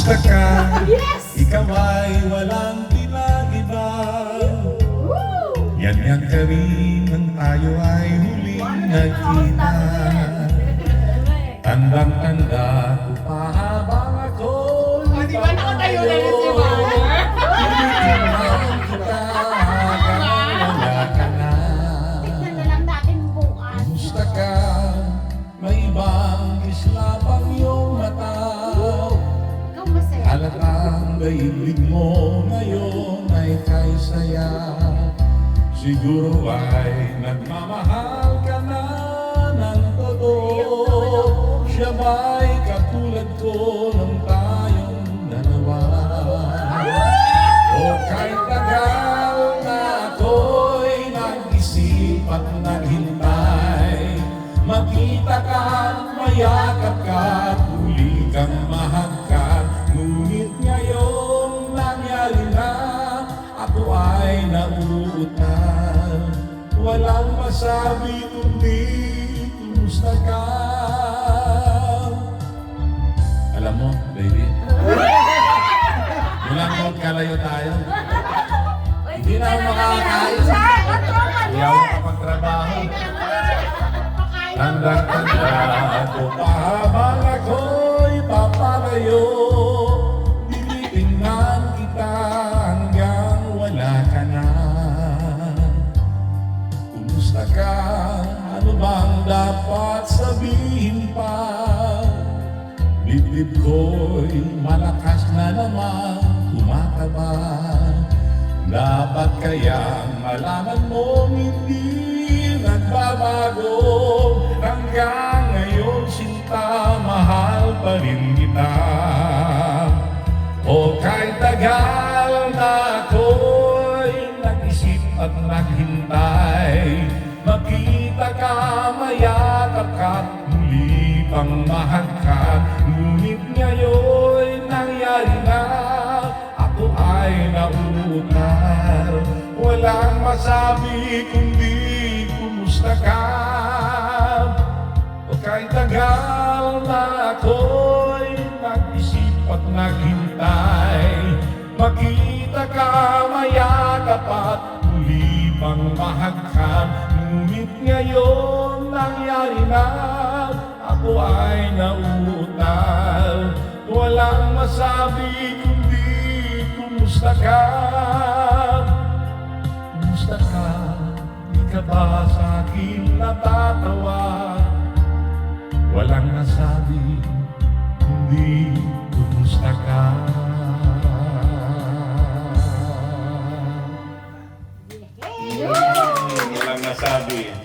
Kumusta ka? Yes! Ikaw ay walang pinag-iba. Yan ka rin nang tayo ay huling nagkita. Tandang-tanda ko pa habang ako'y Di ba nakatayo na rin si Mother? tinitingnan kita hanggang wala ka na. Tignan na lang natin bukas. Kumusta ka? May ibang kislapang iyong mata. Ikaw masaya. Halatang daigdig mo ngayon ay kay saya. Siguro ay nagmamahal ka na ng totoo. Siya ba'y katulad ko nung tayong dalawa? O kahit tagal na ako'y nag-isip at naghintay, makita ka, mayakap ka, huli kang mahagkat. Ngunit ngayon nangyari na, ako ay nauutan. Walang masabi kundi kumusta ka. Alam mo, baby, ilang taon kalayo tayo. Hindi na ako makakain. Hindi ako makapagtrabaho. Tandang-tanda ako pa habang ako'y papalayo. Tinitingnan kita hanggang wala ka na. Kumusta ka? Ano bang dapat sabihin pa? Dibdib ko'y malakas na naman kumakaba. Dapat kayang malaman mong hindi nagbabago. Hanggang ngayon sinta, mahal pa rin kita. O kahit tagal na ako'y nag-isip at naghintay, makita ka, mayakap ka, muli pang mahagkat. Ngunit ngayon'y nangyari na, ako ay nauutal. Walang masabi kundi kumusta ka. O kahit tagal na ako'y nag-isip at naghintay, makita ka, mayakap at muli pang mahagkat. Ngunit ngayon nangyari na, ako ay nauutal. Walang masabi kundi kumusta ka. Kumusta ka? Di ka ba sa akin natatawa? Walang nasabi kundi kumusta ka. Walang nasabi.